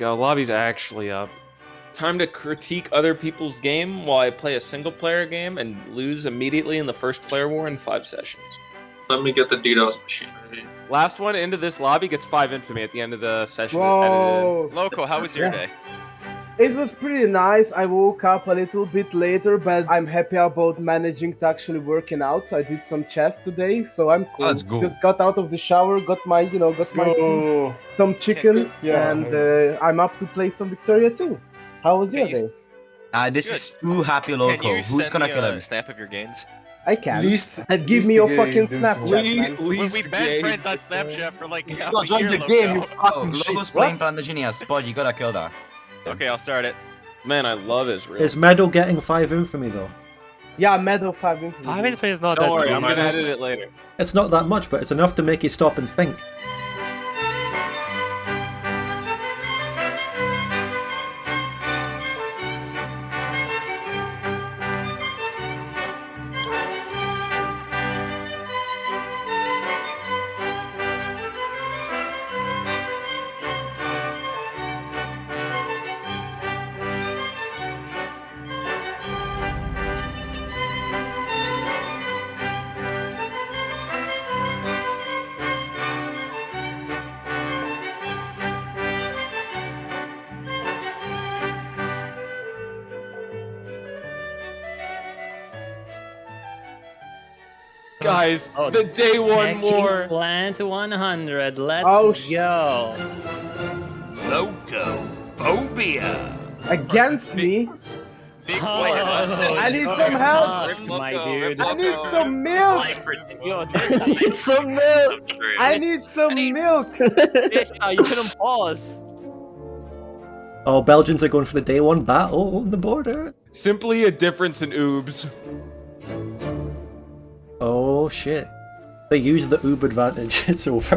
go. Lobby's actually up. Time to critique other people's game while I play a single-player game and lose immediately in the first player war in 5 sessions. Let me get the DDoS machine ready. Last one into this lobby gets 5 infamy at the end of the session. Whoa. Loco, how was your day? It was pretty nice. I woke up a little bit later, but I'm happy about managing to actually working out. I did some chest today, so I'm cool. That's good. Just got out of the shower, got my, food, some chicken, and I'm up to play some Victoria too. How was your day? This is too happy Loco. Can you Who's send gonna me kill a him? snap of your gains? I can. Least, And give me your the fucking game, Snapchat, man. When we been friends on Snapchat for like half Not a join year, the game, you Loco. fucking shit. Loco's playing Plantaginia. Spud, you gotta kill that. Okay, I'll start it. Man, I love Israel. Is Meadow getting 5 infamy though? Yeah, Medal 5 infamy. 5 infamy is not Don't that worry, good. I'm gonna edit it later. It's not that much, but it's enough to make you stop and think. Guys, the day one war. Plan to 100. Let's go. Loco phobia. Against me? I need some help. My dude. I need some milk. I need some milk. I need some milk. You couldn't pause. Oh, Belgians are going for the day one battle on the border. Simply a difference in oobs. Oh shit. They use the oob advantage. It's over.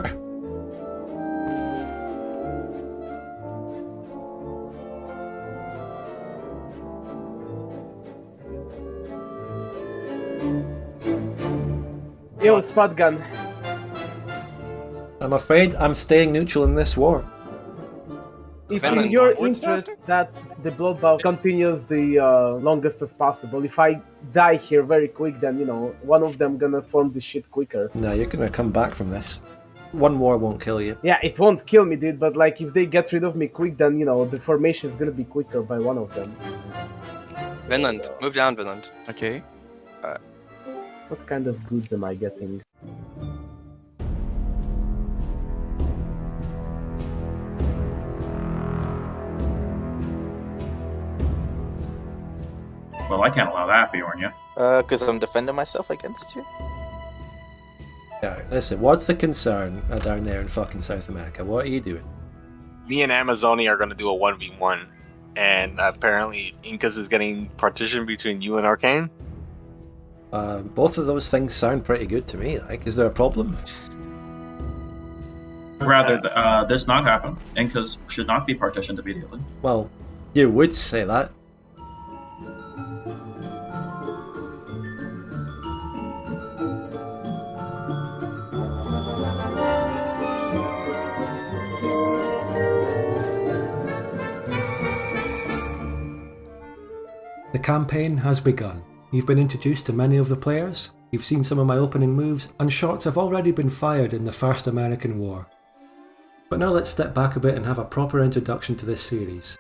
Yo, spot gun. I'm afraid I'm staying neutral in this war. It's in your interest that the bloodbath continues the longest as possible. If I die here very quick, then, one of them gonna form the shit quicker. No, you're gonna come back from this. One war won't kill you. Yeah, it won't kill me, dude, but like if they get rid of me quick, then, the formation is gonna be quicker by one of them. Vinland. Move down, Vinland. Okay. What kind of goods am I getting? Well, I can't allow that, Bjorn, Because I'm defending myself against you? Yeah, listen, what's the concern down there in fucking South America? What are you doing? Me and Amazonia are going to do a 1v1, and apparently Incas is getting partitioned between you and Arcane. Both of those things sound pretty good to me. Like, is there a problem? I'd rather this not happen. Incas should not be partitioned immediately. Well, you would say that. The campaign has begun. You've been introduced to many of the players, you've seen some of my opening moves, and shots have already been fired in the First American War. But now let's step back a bit and have a proper introduction to this series.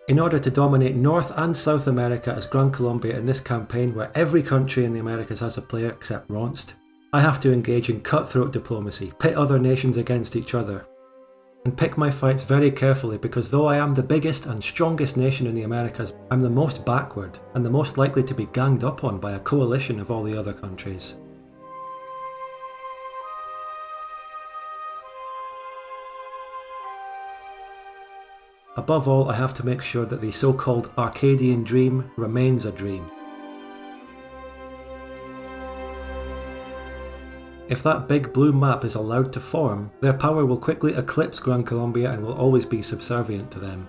In order to dominate North and South America as Gran Colombia in this campaign, where every country in the Americas has a player except Ronst, I have to engage in cutthroat diplomacy, pit other nations against each other, and pick my fights very carefully, because though I am the biggest and strongest nation in the Americas, I'm the most backward and the most likely to be ganged up on by a coalition of all the other countries. Above all, I have to make sure that the so-called Arcadian dream remains a dream. If that big blue map is allowed to form, their power will quickly eclipse Gran Colombia and will always be subservient to them.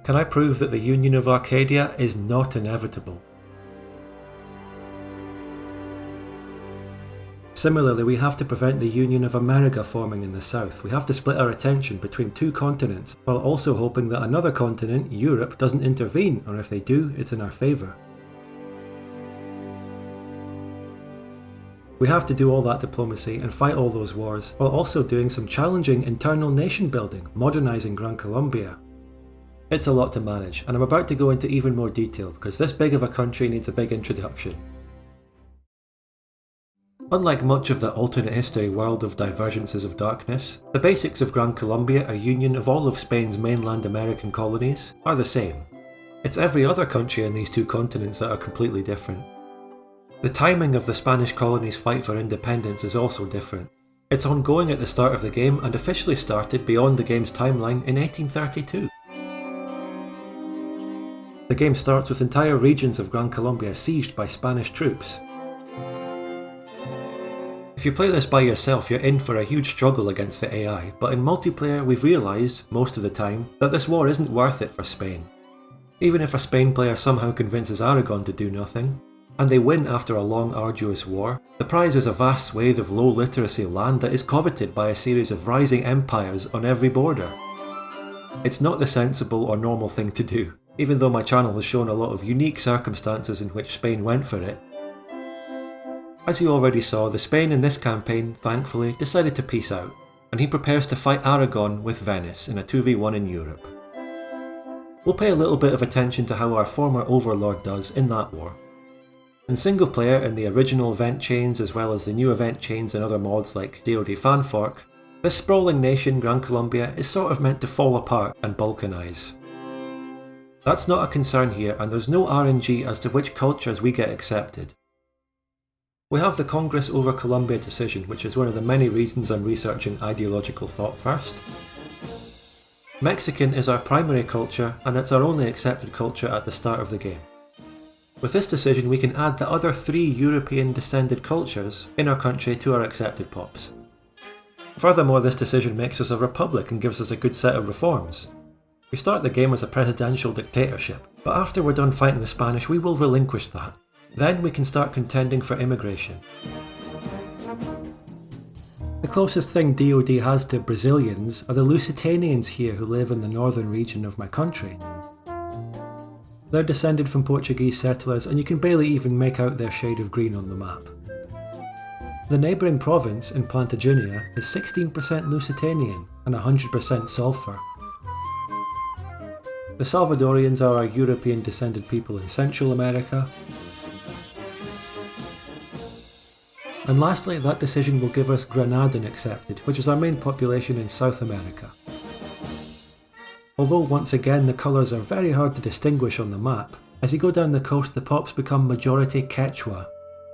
Can I prove that the union of Arcadia is not inevitable? Similarly, we have to prevent the Union of Ameriga forming in the south. We have to split our attention between two continents, while also hoping that another continent, Europe, doesn't intervene, or if they do, it's in our favour. We have to do all that diplomacy and fight all those wars, while also doing some challenging internal nation building, modernising Gran Colombia. It's a lot to manage, and I'm about to go into even more detail because this big of a country needs a big introduction. Unlike much of the alternate history world of Divergences of Darkness, the basics of Gran Colombia, a union of all of Spain's mainland American colonies, are the same. It's every other country in these two continents that are completely different. The timing of the Spanish colonies' fight for independence is also different. It's ongoing at the start of the game and officially started beyond the game's timeline in 1832. The game starts with entire regions of Gran Colombia sieged by Spanish troops. If you play this by yourself, you're in for a huge struggle against the AI, but in multiplayer we've realised, most of the time, that this war isn't worth it for Spain. Even if a Spain player somehow convinces Aragon to do nothing, and they win after a long arduous war, the prize is a vast swathe of low literacy land that is coveted by a series of rising empires on every border. It's not the sensible or normal thing to do, even though my channel has shown a lot of unique circumstances in which Spain went for it. As you already saw, the Spain in this campaign, thankfully, decided to peace out, and he prepares to fight Aragon with Venice in a 2v1 in Europe. We'll pay a little bit of attention to how our former overlord does in that war. In single player, in the original event chains as well as the new event chains and other mods like DoD Fanfork, this sprawling nation, Gran Colombia, is sort of meant to fall apart and balkanise. That's not a concern here, and there's no RNG as to which cultures we get accepted. We have the Congress over Colombia decision, which is one of the many reasons I'm researching ideological thought first. Mexican is our primary culture, and it's our only accepted culture at the start of the game. With this decision we can add the other 3 European descended cultures in our country to our accepted pops. Furthermore, this decision makes us a republic and gives us a good set of reforms. We start the game as a presidential dictatorship, but after we're done fighting the Spanish we will relinquish that. Then we can start contending for immigration. The closest thing DoD has to Brazilians are the Lusitanians here who live in the northern region of my country. They're descended from Portuguese settlers and you can barely even make out their shade of green on the map. The neighbouring province in Plantaginia is 16% Lusitanian and 100% sulphur. The Salvadorians are our European descended people in Central America. And lastly, that decision will give us Granadan accepted, which is our main population in South America. Although once again the colours are very hard to distinguish on the map, as you go down the coast the pops become majority Quechua.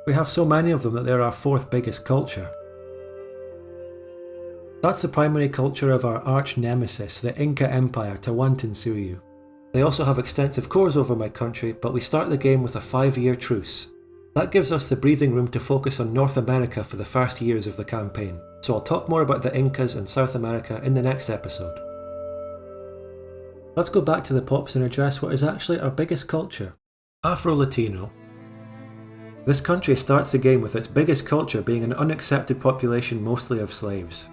We have so many of them that they're our 4th biggest culture. That's the primary culture of our arch nemesis, the Inca Empire, Tawantinsuyu. They also have extensive cores over my country, but we start the game with a 5-year truce. That gives us the breathing room to focus on North America for the first years of the campaign, so I'll talk more about the Incas and South America in the next episode. Let's go back to the pops and address what is actually our biggest culture, Afro-Latino. This country starts the game with its biggest culture being an unaccepted population mostly of slaves.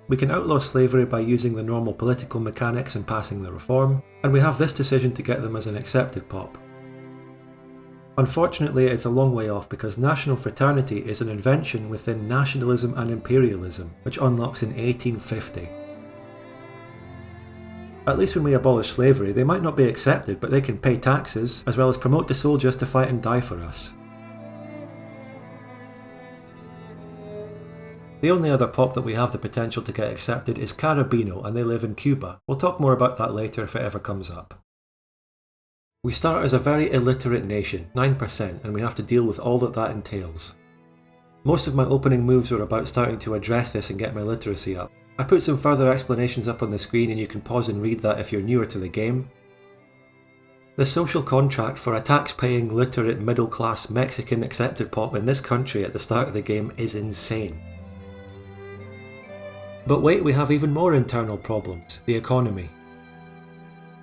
We can outlaw slavery by using the normal political mechanics and passing the reform, and we have this decision to get them as an accepted pop. Unfortunately, it's a long way off because national fraternity is an invention within nationalism and imperialism, which unlocks in 1850. At least when we abolish slavery, they might not be accepted, but they can pay taxes, as well as promote the soldiers to fight and die for us. The only other pop that we have the potential to get accepted is Carabino, and they live in Cuba. We'll talk more about that later if it ever comes up. We start as a very illiterate nation, 9%, and we have to deal with all that that entails. Most of my opening moves are about starting to address this and get my literacy up. I put some further explanations up on the screen and you can pause and read that if you're newer to the game. The social contract for a tax-paying, literate, middle-class Mexican accepted pop in this country at the start of the game is insane. But wait, we have even more internal problems, the economy.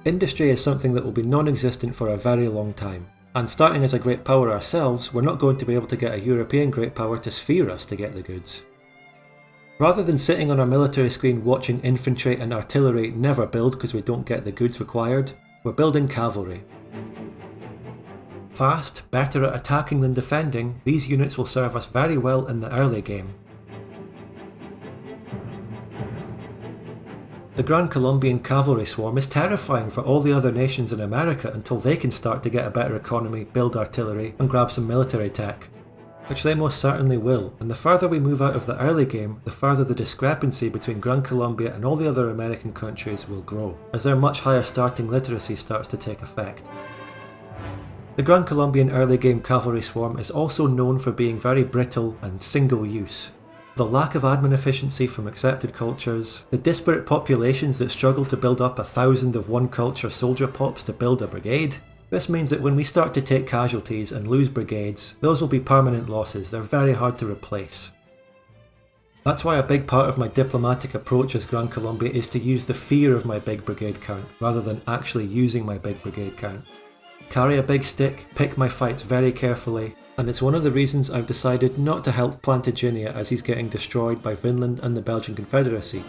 Industry is something that will be non-existent for a very long time. And starting as a great power ourselves, we're not going to be able to get a European great power to sphere us to get the goods. Rather than sitting on our military screen watching infantry and artillery never build because we don't get the goods required, we're building cavalry. Fast, better at attacking than defending, these units will serve us very well in the early game. The Gran Colombian cavalry swarm is terrifying for all the other nations in America until they can start to get a better economy, build artillery, and grab some military tech. Which they most certainly will, and the further we move out of the early game, the further the discrepancy between Gran Colombia and all the other American countries will grow, as their much higher starting literacy starts to take effect. The Gran Colombian early game cavalry swarm is also known for being very brittle and single use. The lack of admin efficiency from accepted cultures, the disparate populations that struggle to build up 1,000 of one culture soldier pops to build a brigade. This means that when we start to take casualties and lose brigades, those will be permanent losses, they're very hard to replace. That's why a big part of my diplomatic approach as Gran Colombia is to use the fear of my big brigade count, rather than actually using my big brigade count. Carry a big stick, pick my fights very carefully, and it's one of the reasons I've decided not to help Plantagenet as he's getting destroyed by Vinland and the Belgian Confederacy.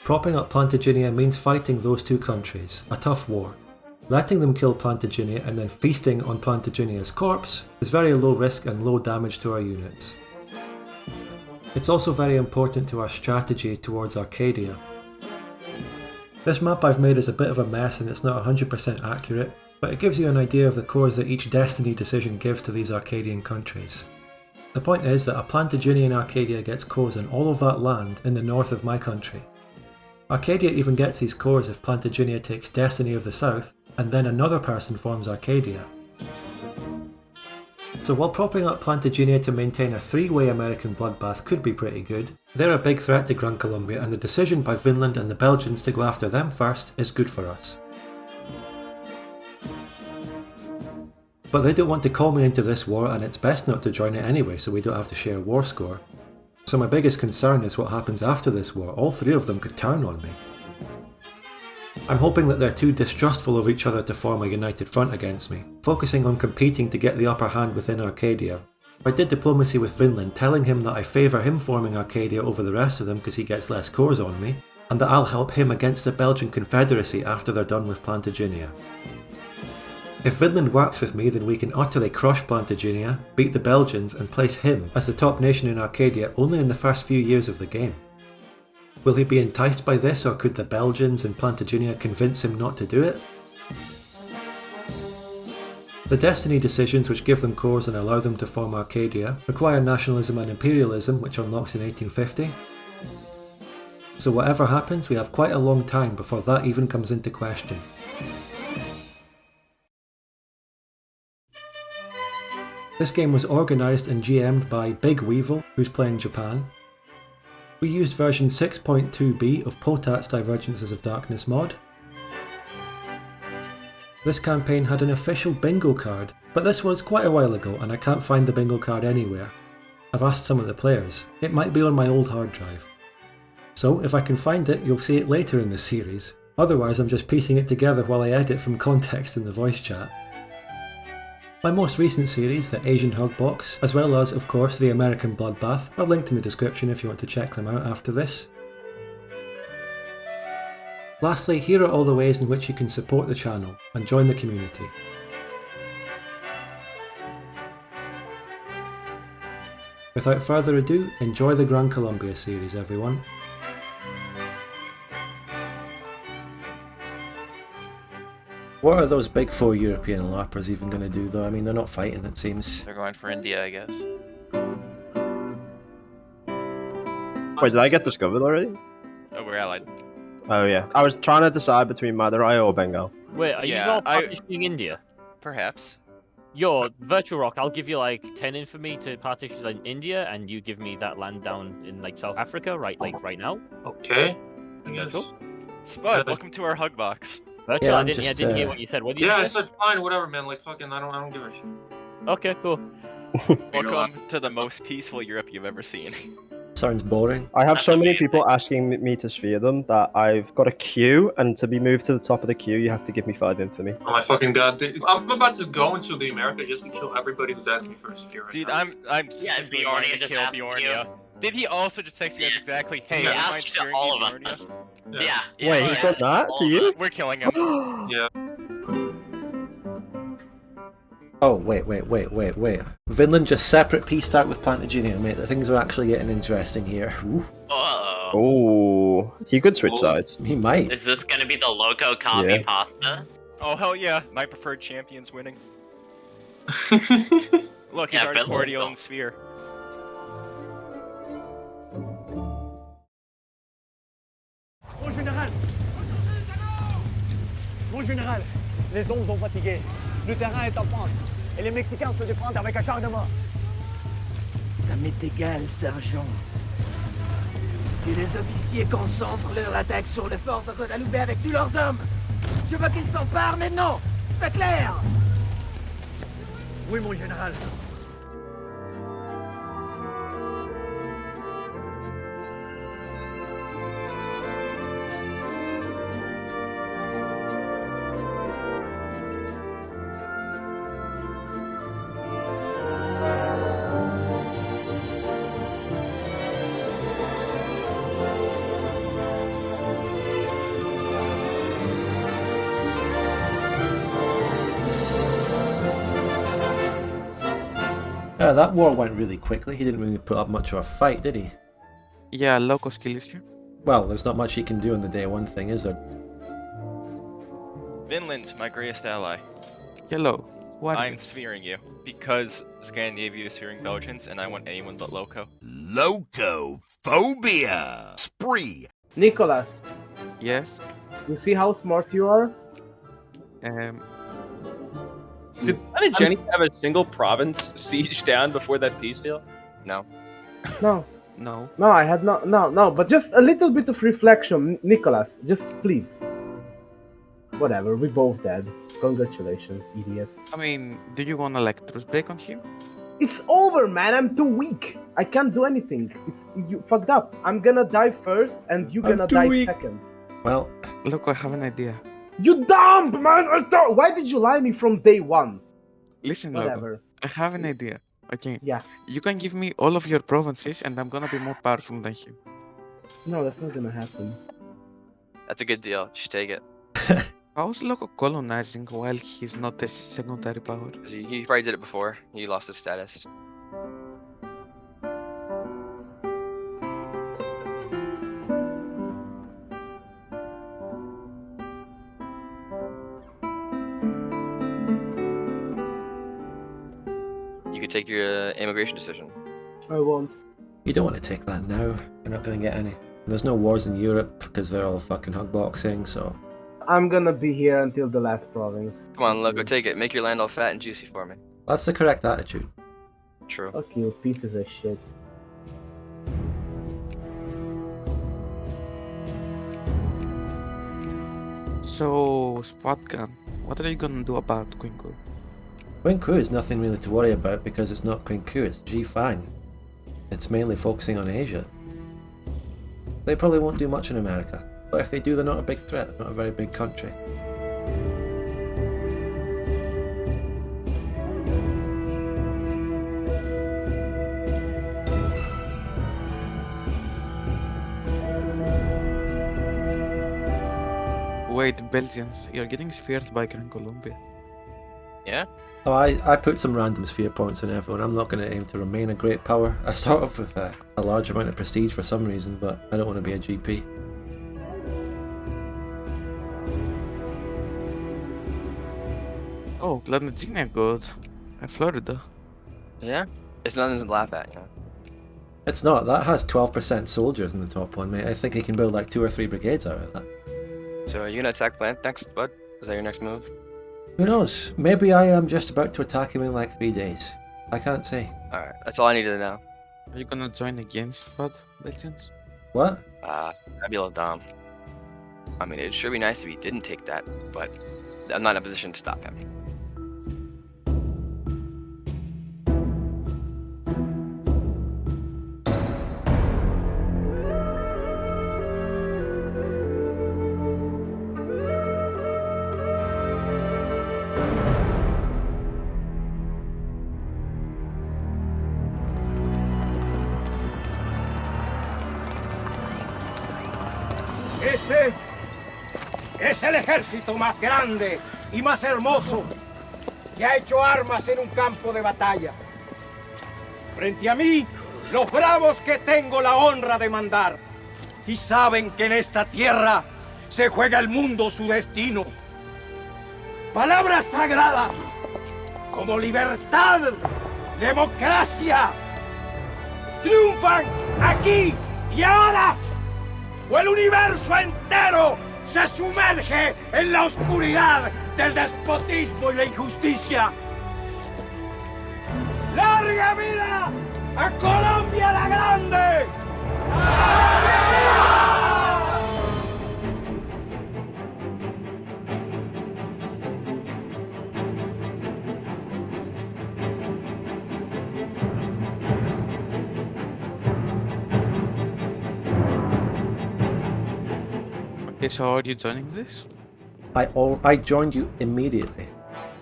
Propping up Plantagenet means fighting those two countries, a tough war. Letting them kill Plantagenet and then feasting on Plantagenet's corpse is very low risk and low damage to our units. It's also very important to our strategy towards Arcadia. This map I've made is a bit of a mess and it's not 100% accurate, but it gives you an idea of the cores that each destiny decision gives to these Arcadian countries. The point is that a Plantagenet in Arcadia gets cores in all of that land in the north of my country. Arcadia even gets these cores if Plantagenet takes Destiny of the South, and then another person forms Arcadia. So while propping up Plantagenet to maintain a 3-way American bloodbath could be pretty good, they're a big threat to Gran Colombia and the decision by Vinland and the Belgians to go after them first is good for us. But they don't want to call me into this war and it's best not to join it anyway so we don't have to share a war score. So my biggest concern is what happens after this war. All three of them could turn on me. I'm hoping that they're too distrustful of each other to form a united front against me, focusing on competing to get the upper hand within Arcadia. I did diplomacy with Vinland, telling him that I favour him forming Arcadia over the rest of them because he gets less cores on me, and that I'll help him against the Belgian Confederacy after they're done with Plantagenet. If Vinland works with me, then we can utterly crush Plantagenet, beat the Belgians, and place him as the top nation in Arcadia only in the first few years of the game. Will he be enticed by this, or could the Belgians and Plantagenet convince him not to do it? The Destiny decisions which give them cores and allow them to form Arcadia require nationalism and imperialism, which unlocks in 1850. So whatever happens, we have quite a long time before that even comes into question. This game was organised and GM'd by Bigweevil, who's playing Japan. We used version 6.2b of Potat's Divergences of Darkness mod. This campaign had an official bingo card, but this was quite a while ago and I can't find the bingo card anywhere. I've asked some of the players. It might be on my old hard drive. So if I can find it, you'll see it later in the series. Otherwise I'm just piecing it together while I edit from context in the voice chat. My most recent series, the Asian Hugbox, as well as, of course, the American Bloodbath, are linked in the description if you want to check them out after this. Lastly, here are all the ways in which you can support the channel and join the community. Without further ado, enjoy the Gran Colombia series, everyone. What are those big four European LARPers even going to do though? I mean, they're not fighting, it seems. They're going for India, I guess. Wait, did I get discovered already? Oh, we're allied. Oh yeah. I was trying to decide between Madurai or Bengal. Wait, are you all partitioning India? Perhaps. Yo, Virtual Rock, I'll give you like 10 infamy to partition in India, and you give me that land down in like South Africa, right now. Okay. Yes. Sure. Spud, welcome to our hug box. Virtual, I didn't hear what you said. What did you say? Yeah, I said fine, whatever, man. Like fucking, I don't give a shit. Okay, cool. Welcome to the most peaceful Europe you've ever seen. Sounds boring. I have so many people asking me to sphere them that I've got a queue, and to be moved to the top of the queue, you have to give me 5 infamy. Oh my fucking god, dude. I'm about to go into the America just to kill everybody who's asking me for a sphere right Dude, now. I'm Yeah, simply Bjornia wanting to just kill asked Bjornia. Did he also just text you guys exactly, hey, He would you asked mind to spearing all me, of us. Bjornia? Yeah. Wait, he's done that to you? We're killing him. Yeah. Oh, wait. Vinland just separate pieced out with Plantagenet, mate. The things are actually getting interesting here. Ooh. Uh-oh. Oh, he could switch sides. He might. Is this gonna be the loco copy Yeah. pasta? Oh, hell yeah. My preferred champion's winning. Look, he's Yeah, already but cordial local. and sphere. Mon général! Mon général, les hommes sont fatigués. Le terrain est en pente. Et les Mexicains se défendent avec acharnement. Ça m'est égal, sergent. Que les officiers concentrent leur attaque sur le fort de Guadalupe avec tous leurs hommes. Je veux qu'ils s'emparent maintenant. C'est clair? Oui, mon général. Yeah, that war went really quickly. He didn't really put up much of a fight, did he? Yeah, Loco's kill is here. Well, there's not much he can do on the day one thing, is there? Vinland, my greatest ally. Hello. What? I'm sphering you. Because Scandinavia is sphering Belgians, and I want anyone but Loco. Locophobia! Spree! Nicholas, Yes. you see how smart you are? Did Jenny have a single province sieged down before that peace deal? No. No. No. No, I had no, but just a little bit of reflection, Nicholas. Just please. Whatever, we both dead. Congratulations, idiot. I mean, do you want to like truce break on him? It's over, man. I'm too weak. I can't do anything. You fucked up. I'm gonna die first, and you're gonna die second. Well, Look, I have an idea. You dumb man! Why did you lie me from day one? Listen, Whatever. Loco. I have an idea. Okay. Yeah. You can give me all of your provinces, and I'm gonna be more powerful than him. No, that's not gonna happen. That's a good deal. You should take it. How's Loco colonizing while he's not a secondary power? Because he probably did it before. He lost his status. You could take your immigration decision. I won't. you don't want to take that now. You're not going to get any. There's no wars in Europe because they're all fucking hugboxing, so... I'm gonna be here until the last province. Come on, look, go take it. Make your land all fat and juicy for me. That's the correct attitude. True. Fuck you, pieces of shit. So, Spotgun, what are you gonna do about Quinku? Quinku is nothing really to worry about because it's not Quinku, it's G-Fang. It's mainly focusing on Asia. They probably won't do much in America, but if they do, they're not a big threat, they're not a very big country. Wait, Belgians, you're getting sphered by Gran Colombia. Yeah? Oh, I put some random sphere points on everyone. I'm not going to aim to remain a great power. I start off with a large amount of prestige for some reason, but I don't want to be a GP. Oh, Plantagenet good. Florida. Yeah? It's nothing to laugh at, you know? It's not. That has 12% soldiers in the top one, mate. I think he can build like 2 or 3 brigades out of that. So are you gonna attack Plant next, bud? Is that your next move? Who knows? Maybe I am just about to attack him in like 3 days. I can't say. Alright, that's all I needed to know. Are you gonna join against Belgians? What? That'd be a little dumb. I mean, it'd sure be nice if he didn't take that, but I'm not in a position to stop him. Este es el ejército más grande y más hermoso que ha hecho armas en un campo de batalla. Frente a mí, los bravos que tengo la honra de mandar. Y saben que en esta tierra se juega el mundo su destino. Palabras sagradas como libertad, democracia, triunfan aquí y ahora, o el universo entero se sumerge en la oscuridad del despotismo y la injusticia. ¡Larga vida a Colombia la Grande! Okay, so are you joining this? I joined you immediately.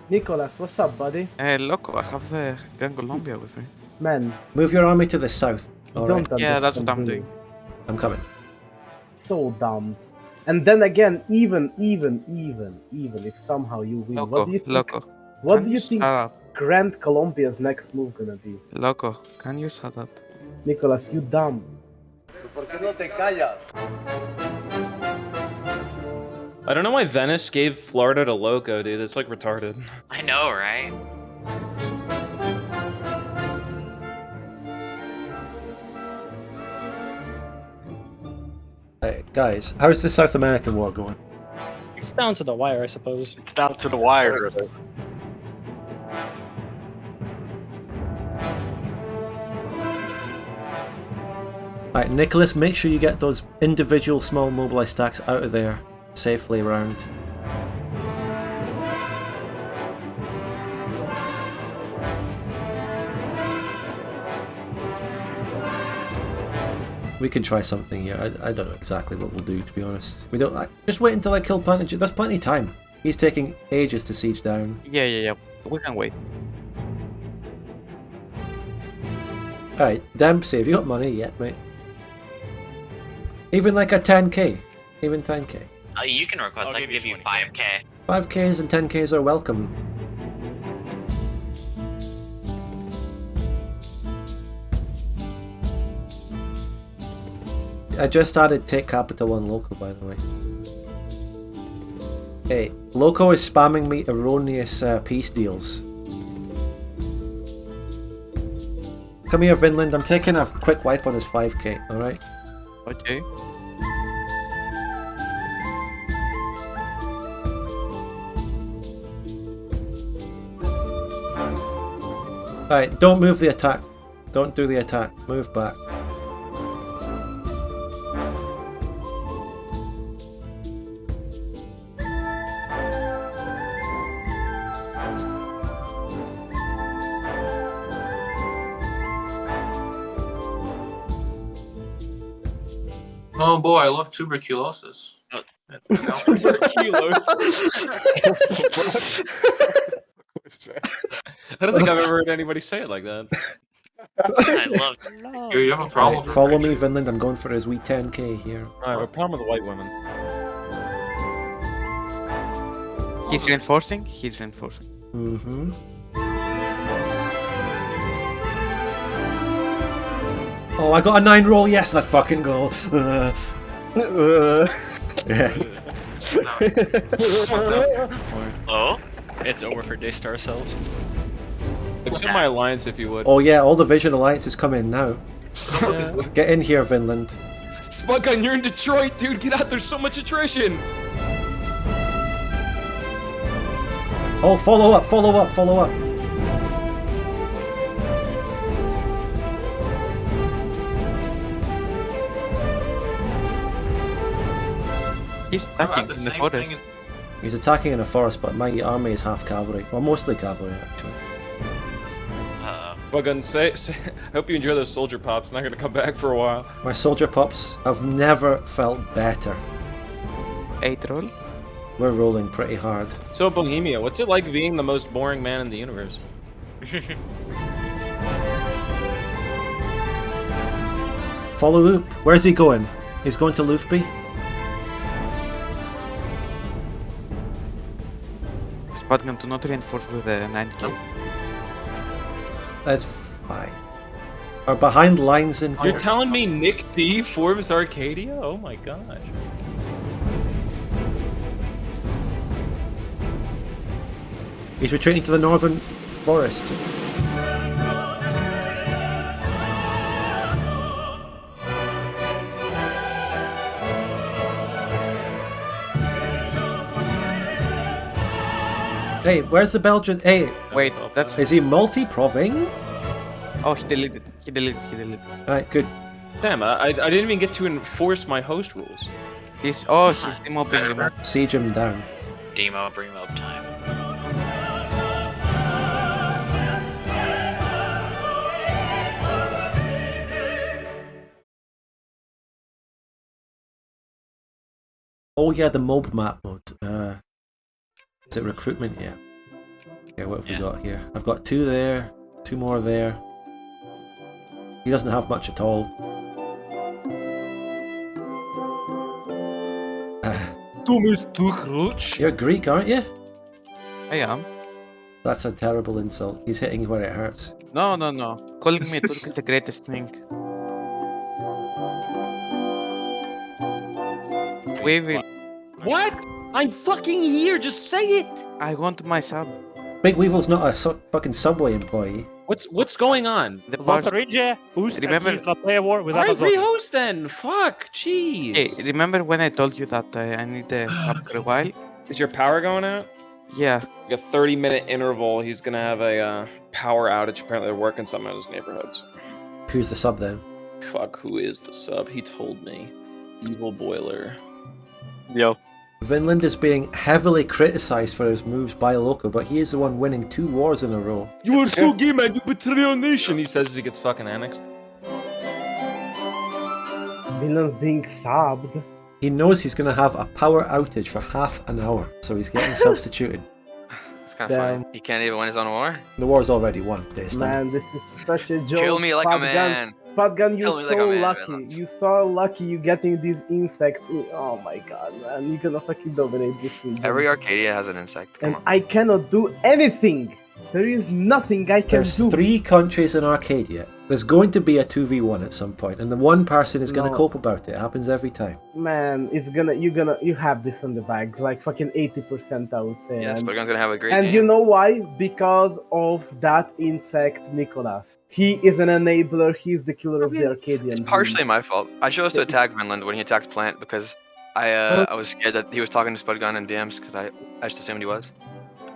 Nicholas, what's up, buddy? Loco, I have Gran Colombia with me. Man. Move your army to the south. Alright. Yeah, that's what I'm doing. I'm coming. So dumb. And then again, even if somehow you win, Loco, what do you think? Loco. What do you think Gran Colombia's next move gonna be? Loco, can you shut up? Nicholas, you dumb. ¿Por qué no te callas? I don't know why Venice gave Florida to Loco, dude. It's like retarded. I know, right? Hey, guys, how's the South American war going? It's down to the wire, I suppose. It's down to the wire. Alright, Nicholas, make sure you get those individual small mobilized stacks out of there safely around. We can try something here. I don't know exactly what we'll do, to be honest. We don't. Just wait until I kill Planet. There's plenty of time. He's taking ages to siege down. Yeah. We can wait. Alright, Dempsey, have you got money yet, mate? Even like a 10k. Even 10k. You can request. I can give you 5k. 5ks and 10ks are welcome. I just added take capital on Loco, by the way. Hey, Loco is spamming me erroneous peace deals. Come here, Vinland. I'm taking a quick wipe on his 5k, alright? Okay. Alright, don't move the attack. Don't do the attack. Move back. Oh boy, I love tuberculosis. Tuberculosis. I don't think I've ever heard anybody say it like that. I love it. You have a problem? Right, follow me, Vinland. I'm going for his wee 10k here. I have a problem with the white women. He's reinforcing? He's reinforcing. Mm-hmm. Oh, I got a 9 roll. Yes, let's fucking go. Yeah. Oh? It's over for Daystar cells. Accept my alliance if you would. Oh yeah, all the Vision alliances come in now. Yeah. Get in here, Vinland. Spudgun, you're in Detroit, dude. Get out. There's so much attrition. Oh, follow up, follow up, follow up. He's attacking in the forest. He's attacking in a forest, but my army is half cavalry. Well, mostly cavalry, actually. Spudgun, say, I hope you enjoy those soldier pops. Not gonna come back for a while. My soldier pups have never felt better. 8 roll? We're rolling pretty hard. So, Bohemia, what's it like being the most boring man in the universe? Follow Loop. Where's he going? He's going to Lufby? Spotgun, do not reinforce with the 9k. That's fine. Are behind lines in You're telling me Nick D forms Arcadia? Oh my gosh. He's retreating to the northern forest. Hey, where's the Belgian? Hey, wait, that's. Is he multi-proving? Oh, he deleted. He deleted. Alright, good. Damn, I didn't even get to enforce my host rules. He's demobbing him. Siege him down. Demo, bring up time. Oh yeah, the mob map mode. Is it recruitment? Yeah. Okay, what have we got here? I've got 2 there, 2 more there. He doesn't have much at all. You're Greek, aren't you? I am. That's a terrible insult. He's hitting where it hurts. No. Calling me Turk is the greatest thing. Bigweevil. What? I'm fucking here, just say it! I want my sub. Bigweevil's not a fucking Subway employee. What's going on? The Remember, he's not player war with Alright, Amazon. rehost then! Fuck, jeez! Hey, remember when I told you that I need a sub for a while? Is your power going out? Yeah. Like a 30-minute interval, he's gonna have a power outage. Apparently they're working something in his neighborhoods. Who's the sub then? Fuck, who is the sub? He told me. Evil Boiler. Yo. Vinland is being heavily criticised for his moves by Loco, but he is the one winning 2 wars in a row. You are so gay, man! You betray our nation! He says as he gets fucking annexed. Vinland's being subbed. He knows he's going to have a power outage for half an hour, so he's getting substituted. It's kind of funny. He can't even win his own war. The war's already won. Man, this is such a joke. Kill me like a man. Spotgun, you're so like lucky. You're so lucky you getting these insects. Oh my god, man. You're gonna fucking dominate this region. Every Arcadia has an insect. And I cannot do anything. There is nothing I can There's do. 3 countries in Arcadia. There's going to be a 2v1 at some point, and the one person is going to cope about it. It happens every time. Man, you have this on the bag, like fucking 80%, I would say. Yeah, and, Spotgun's gonna have a great and team. you know why? Because of that insect, Nicholas. He is an enabler. He's the killer of the Arcadian. It's partially my fault. I chose to attack Vinland when he attacked Plant because I was scared that he was talking to Spotgun in DMs because I just assumed he was.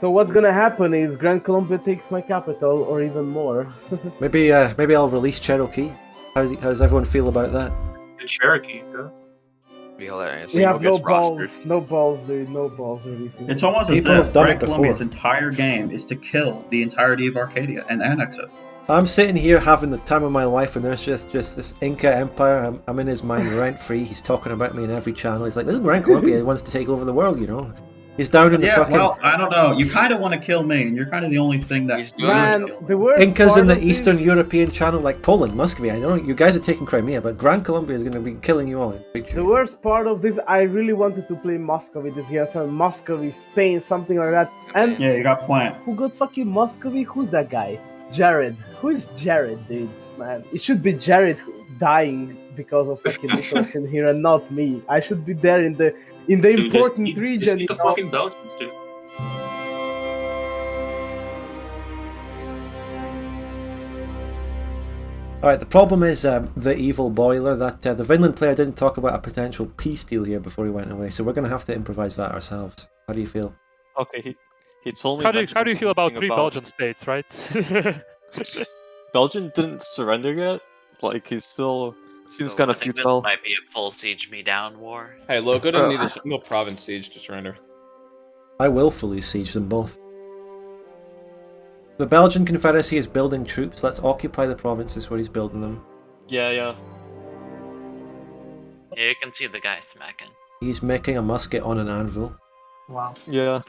So what's gonna happen is Gran Colombia takes my capital, or even more. Maybe I'll release Cherokee. How does everyone feel about that? The Cherokee, huh? Be hilarious. We have no balls, no balls, dude, no balls releasing. It's almost as People have if done Gran it before. Colombia's entire game is to kill the entirety of Arcadia and annex it. I'm sitting here having the time of my life, and there's just this Inca Empire. I'm in his mind rent-free. He's talking about me in every channel. He's like, this is Gran Colombia. He wants to take over the world, you know? He's down in the fucking... well, I don't know. You kind of want to kill me, and you're kind of the only thing that... Man, the worst Incas part in the of Eastern European channel, like Poland, Muscovy. I know you guys are taking Crimea, but Gran Colombia is going to be killing you all in picture. The worst part of this, I really wanted to play Muscovy this year. So Muscovy, Spain, something like that. And yeah, you got Plant. Who got fucking Muscovy? Who's that guy? Jared. Who is Jared, dude? Man, it should be Jared dying because of fucking Nicholas in here and not me. I should be there in the important region. Just the fucking Belgians, dude. Alright, the problem is the evil boiler. That the Vinland player didn't talk about a potential peace deal here before he went away, so we're going to have to improvise that ourselves. How do you feel? Okay, he told me... How do you feel about 3 Belgian states, right? Belgium didn't surrender yet? Like, he's still... Seems kind of I think futile. This might be a full siege me down war. Hey, Loco didn't need a single province siege to surrender. I willfully siege them both. The Belgian Confederacy is building troops. Let's occupy the provinces where he's building them. Yeah. Yeah, you can see the guy smacking. He's making a musket on an anvil. Wow. Yeah.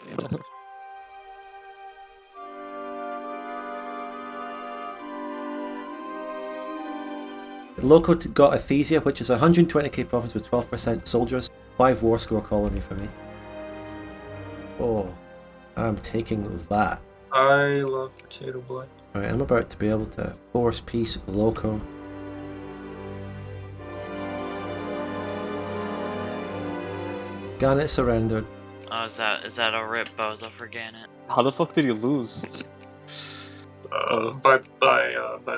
Loco got Athesia, which is a 120k province with 12% soldiers. 5 war score colony for me. Oh. I'm taking that. I love potato blood. Right, I'm about to be able to force peace loco. Gannett surrendered. Oh, is that a rip bozo for Gannett? How the fuck did you lose? By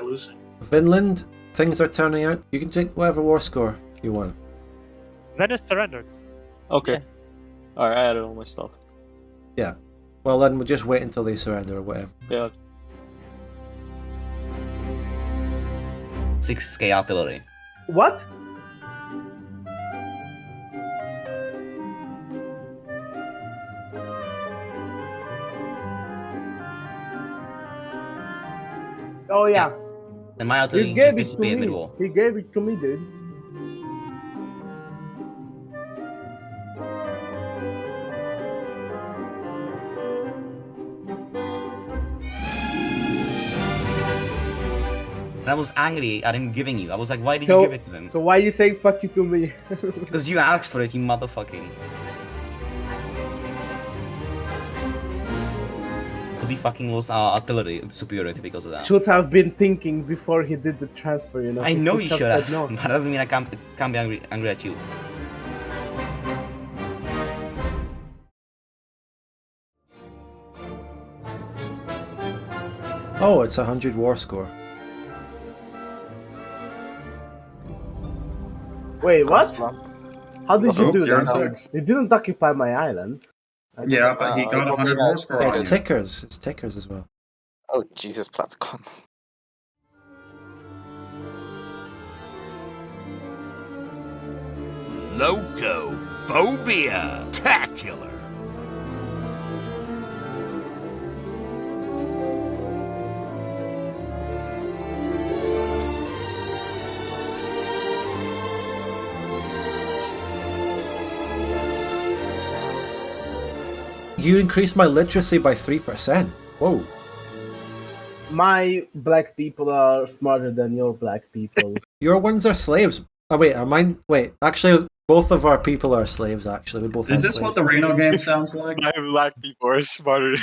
losing. Vinland, things are turning out. You can take whatever war score you want. Venice surrendered. Okay. Alright, I added all my stuff. Yeah. Well, then we'll just wait until they surrender or whatever. Yeah. 6k artillery. What? Oh yeah. And my artillery He just gave it to disappeared me. mid-war. He gave it to me, dude. And I was angry at him giving you. I was like, why did So- you give it to him? So why you say fuck you to me? Because you asked for it, you motherfucking. We fucking lost our artillery superiority because of that. Should have been thinking before he did the transfer, you know. I He know could you have should said have, no. but that doesn't mean I can't be angry at you. Oh, it's 100 war score. Wait, what? How did you Oops, do you're that? six. You didn't occupy my island. Yeah, but he got 100 war score on It's you. tickers. It's tickers as well. Oh, Jesus, Plat's gone. Locophobia. Tacular. You increased my literacy by 3%. Whoa. My black people are smarter than your black people. Your ones are slaves. Oh, wait, are mine? Wait, actually, both of our people are slaves, actually. We both Is have this slaves. what the Reno game sounds like? My black people are smarter.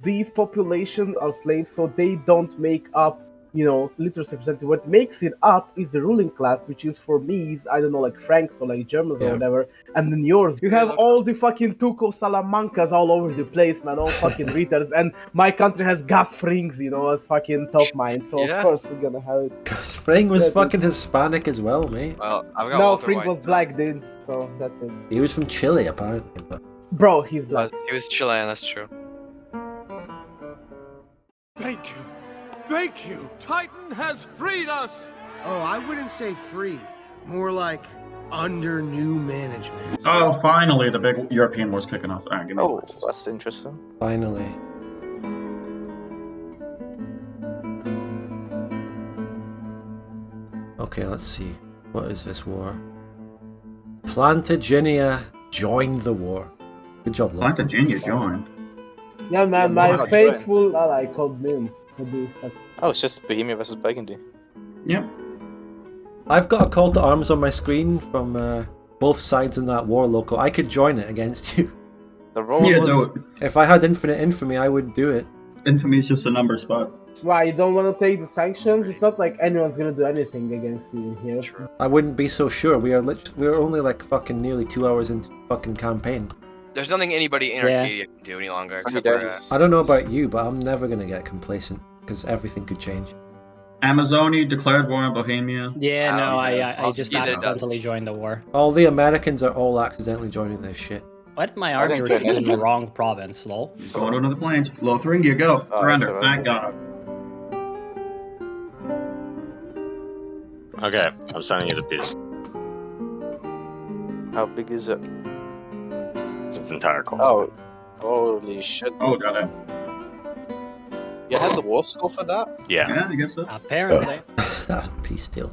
These populations are slaves, so they don't make up, you know, literacy percentage. What makes it up is the ruling class, which is for me, is, I don't know, like Franks or like Germans or whatever. And then yours, you have all the fucking Tuco Salamancas all over the place, man, all fucking retards. And my country has gas frings, you know, as fucking top mine. So of course we're gonna have it. Spring was fucking Hispanic as well, mate. Well, I've got No, Walter Frink White. was black, dude. So that's it. He was from Chile, apparently. But... Bro, he's black. He was Chilean, that's true. Thank you. Thank you. Titan has freed us. Oh, I wouldn't say free. More like under new management. Oh, finally, the big European war's kicking off. Alright, give me Oh, that's interesting. Finally. Okay, let's see. What is this war? Plantagenet joined the war. Good job, Locke. Plantagenet joined. Yeah, man, Yeah, my not faithful ally called me. Oh, it's just Bohemia versus Burgundy. Yep. I've got a call to arms on my screen from both sides in that war, Loco. I could join it against you. The role was... If I had infinite infamy, I would do it. Infamy is just a number spot. Why, you don't want to take the sanctions? It's not like anyone's gonna do anything against you in here. I wouldn't be so sure. We're only like fucking nearly 2 hours into fucking campaign. There's nothing anybody in Yeah. Arcadia can do any longer. Except for, I don't know about you, but I'm never gonna get complacent because everything could change. Amazonia declared war on Bohemia. Yeah, no, I I'll just do that. accidentally joined the war. All the Americans are all accidentally joining this shit. Why did my I army didn't join retreat to the anything. wrong province, lol? Going to another plains. Lotharingia, go. Surrender. Thank God. Okay, I'm sending you the piece. How big is it? It's its entire call. Oh, holy shit. Oh, got it. You had the war score for that? Yeah, I guess so. Apparently. Peace deal.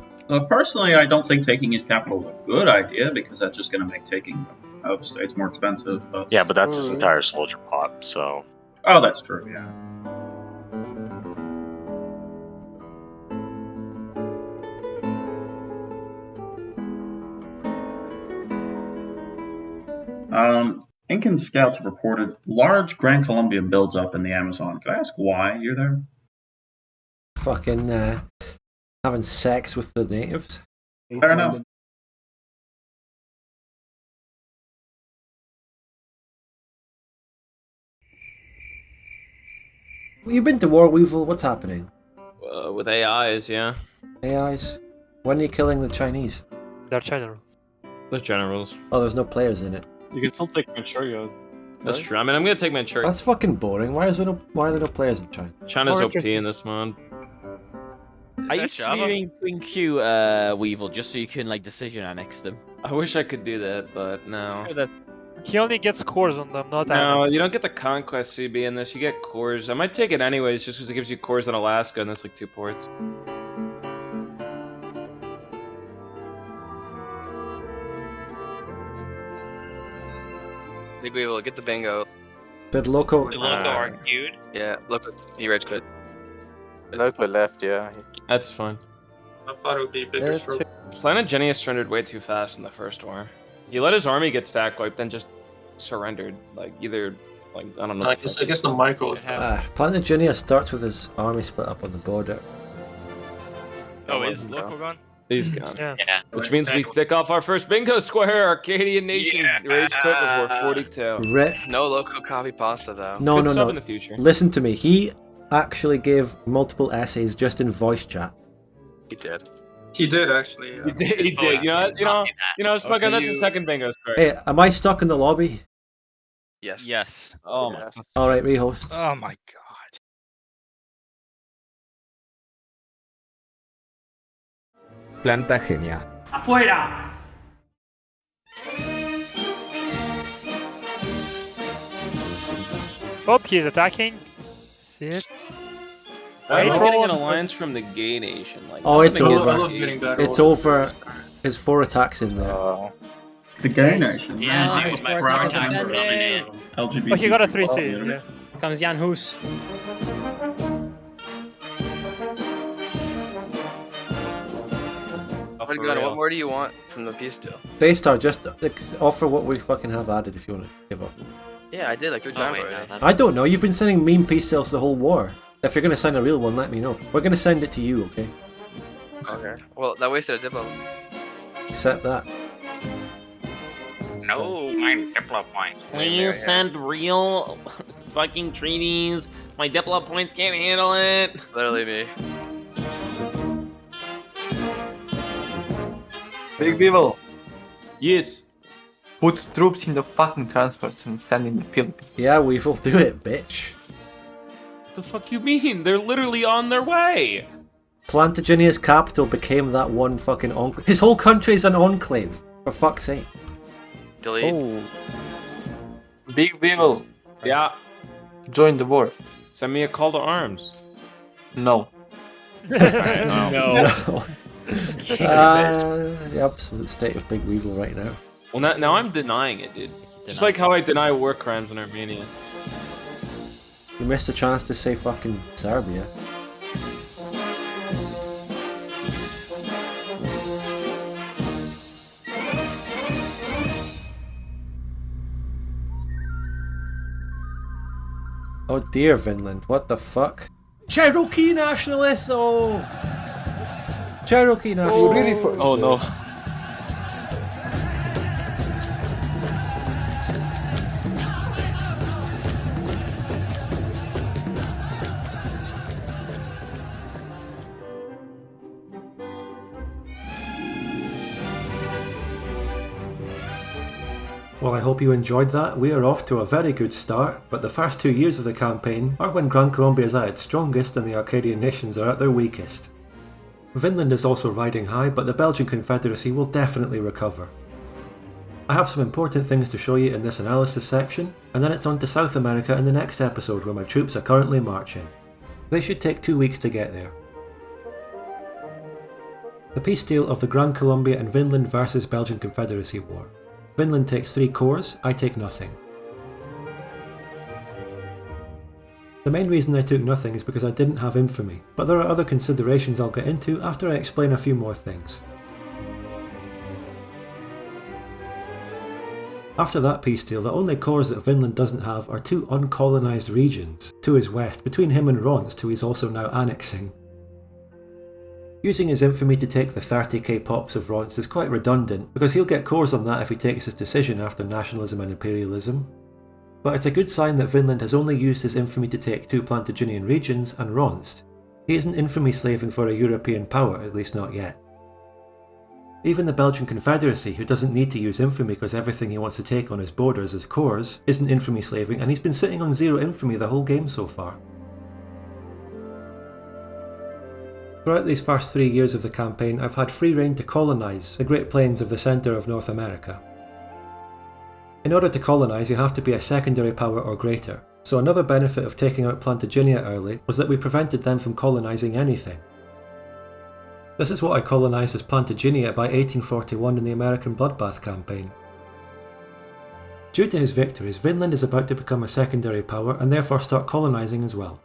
Personally, I don't think taking his capital is a good idea because that's just going to make taking other states more expensive. But... Yeah, but that's his entire soldier pot, so... Oh, that's true, yeah. Incan scouts have reported large Gran Colombia builds up in the Amazon. Can I ask why you're there? Fucking having sex with the natives. Fair enough. Well, you've been to war, Weevil. What's happening? With AIs, yeah. AIs? When are you killing the Chinese? They're generals. The generals. Oh, there's no players in it. You can still take Manchuria. That's true. I mean, I'm gonna take Manchuria. That's fucking boring. Why are there no players in China? China's OP in this mod. Are you spewing Queen Q, Weevil, just so you can like decision annex them? I wish I could do that, but no. He only gets cores on them, not No, annex. you don't get the Conquest CB in this. You get cores. I might take it anyways, just because it gives you cores in Alaska, and that's like 2 ports. Bigweevil, get the bingo. Did Loco... The local are queued. Yeah, look, he rage quit. Local left, yeah. That's fine. I thought it would be a bigger stroke. Planet Genius surrendered way too fast in the first war. He let his army get stack wiped, then just surrendered. Like, either, like, I don't know. I guess the Michael is Planet Junior starts with his army split up on the border. Oh, is local gone? He's gone. Yeah. Which means we tick off our first bingo square, Arcadian Nation. Rage quit before 42. No local copy pasta though. No, Good no, stuff no. in the future. Listen to me. He actually gave multiple essays just in voice chat. He did. He did actually. He did. You know, Smuggler, that's the second bingo square. Hey, am I stuck in the lobby? Yes. Yes. Oh my. All right, rehost. Oh my god. Planta genial. ¡Afuera! Oh, he's attacking. See it? I'm Wait, getting roll. an alliance from the Gay Nation. Like, Oh, it's nothing is over. like- It's over. There's 4 attacks in there. The Gay Nation. Yeah, he was my Right, prime right. dominant. LGBT. Oh, he got a 3-2. Yeah. Here comes Jan Hus. Oh, for What real. more do you want from the peace deal? Daystar, just offer what we fucking have added if you want to give up. Yeah, I did like 3 times already. I don't know. You've been sending meme peace deals the whole war. If you're gonna send a real one, let me know. We're gonna send it to you, okay? Okay. Well, that wasted a diplo. Accept that. No, my Diplo points. Can you send real fucking treaties? My Diplo points can't handle it. Literally me. Bigweevil, Yes. put troops in the fucking transports and send in the Philippines. Yeah, Weevil, do it, bitch. What the fuck you mean? They're literally on their way. Plantagenia's capital became that one fucking enclave. His whole country's an enclave. For fuck's sake. Delete. Oh. Bigweevil, Yeah. join the war. Send me a call to arms. No. No. The absolute state of Big Weevil right now. Well, now I'm denying it, dude. Just like how I deny war crimes in Armenia. You missed a chance to say fucking Serbia. Oh dear, Vinland, what the fuck? Cherokee nationalists! Oh! Cherokee nationalists! Oh no. Well, I hope you enjoyed that. We are off to a very good start, but the first 2 years of the campaign are when Gran Colombia is at its strongest and the Arcadian nations are at their weakest. Vinland is also riding high, but the Belgian Confederacy will definitely recover. I have some important things to show you in this analysis section, and then it's on to South America in the next episode where my troops are currently marching. They should take 2 weeks to get there. The peace deal of the Gran Colombia and Vinland versus Belgian Confederacy War. Vinland takes 3 cores, I take nothing. The main reason I took nothing is because I didn't have infamy, but there are other considerations I'll get into after I explain a few more things. After that peace deal, the only cores that Vinland doesn't have are 2 uncolonised regions to his west, between him and Ronst, who he's also now annexing. Using his infamy to take the 30k pops of Ronst is quite redundant, because he'll get cores on that if he takes his decision after nationalism and imperialism. But it's a good sign that Vinland has only used his infamy to take 2 Plantagenetan regions and Ronst. He isn't infamy slaving for a European power, at least not yet. Even the Belgian Confederacy, who doesn't need to use infamy because everything he wants to take on his borders is cores, isn't infamy slaving, and he's been sitting on 0 infamy the whole game so far. Throughout these first 3 years of the campaign, I've had free reign to colonise the Great Plains of the centre of North America. In order to colonise, you have to be a secondary power or greater, so another benefit of taking out Plantagenia early was that we prevented them from colonising anything. This is what I colonised as Plantagenia by 1841 in the American bloodbath campaign. Due to his victories, Vinland is about to become a secondary power and therefore start colonising as well.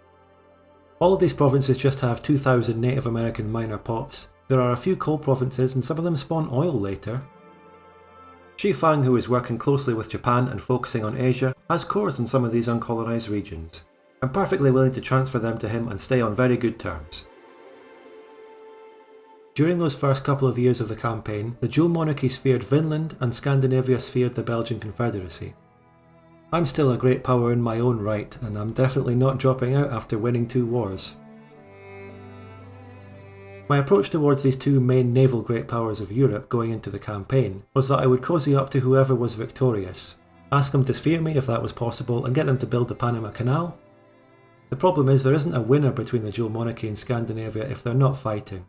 All of these provinces just have 2,000 Native American minor pops. There are a few coal provinces and some of them spawn oil later. Shifang, who is working closely with Japan and focusing on Asia, has cores in some of these uncolonised regions. I'm perfectly willing to transfer them to him and stay on very good terms. During those first couple of years of the campaign, the dual monarchies feared Vinland and Scandinavia feared the Belgian Confederacy. I'm still a great power in my own right, and I'm definitely not dropping out after winning 2 wars. My approach towards these 2 main naval great powers of Europe going into the campaign was that I would cozy up to whoever was victorious, ask them to sphere me if that was possible, and get them to build the Panama Canal. The problem is there isn't a winner between the dual monarchy and Scandinavia if they're not fighting.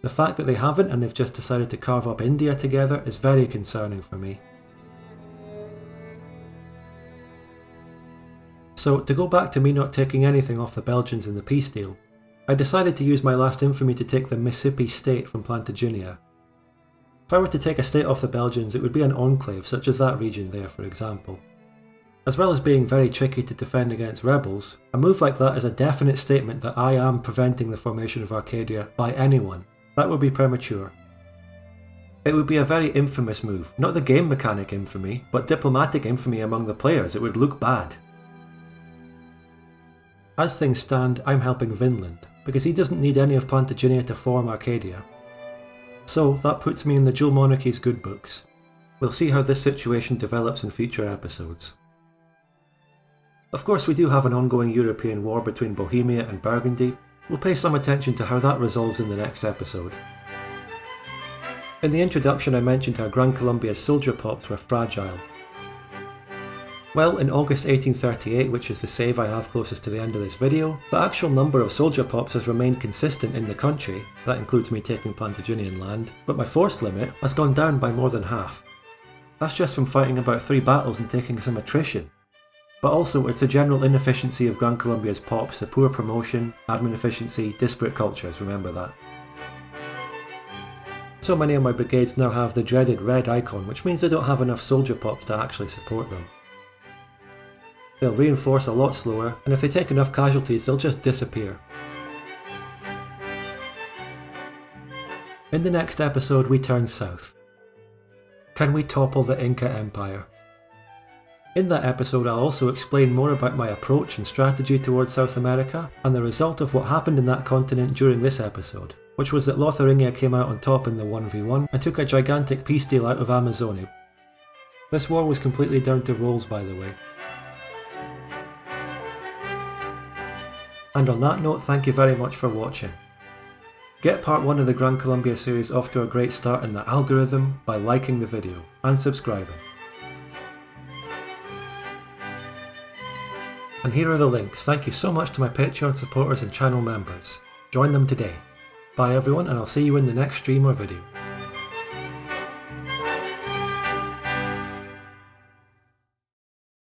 The fact that they haven't and they've just decided to carve up India together is very concerning for me. So, to go back to me not taking anything off the Belgians in the peace deal, I decided to use my last infamy to take the Mississippi state from Plantagenia. If I were to take a state off the Belgians, it would be an enclave such as that region there, for example. As well as being very tricky to defend against rebels, a move like that is a definite statement that I am preventing the formation of Arcadia by anyone. That would be premature. It would be a very infamous move, not the game mechanic infamy, but diplomatic infamy among the players. It would look bad. As things stand, I'm helping Vinland, because he doesn't need any of Plantagenia to form Arcadia. So that puts me in the dual monarchy's good books. We'll see how this situation develops in future episodes. Of course, we do have an ongoing European war between Bohemia and Burgundy. We'll pay some attention to how that resolves in the next episode. In the introduction I mentioned how Gran Colombia's soldier pops were fragile. Well, in August 1838, which is the save I have closest to the end of this video, the actual number of soldier pops has remained consistent in the country, that includes me taking Plantagenian land, but my force limit has gone down by more than half. That's just from fighting about 3 battles and taking some attrition. But also, it's the general inefficiency of Gran Colombia's pops, the poor promotion, admin efficiency, disparate cultures, remember that. So many of my brigades now have the dreaded red icon, which means they don't have enough soldier pops to actually support them. They'll reinforce a lot slower, and if they take enough casualties, they'll just disappear. In the next episode, we turn south. Can we topple the Inca Empire? In that episode, I'll also explain more about my approach and strategy towards South America, and the result of what happened in that continent during this episode, which was that Lotharingia came out on top in the 1v1 and took a gigantic peace deal out of Amazonia. This war was completely down to rolls, by the way. And on that note, thank you very much for watching. Get part 1 of the Gran Colombia series off to a great start in the algorithm by liking the video and subscribing. And here are the links. Thank you so much to my Patreon supporters and channel members. Join them today. Bye everyone, and I'll see you in the next stream or video.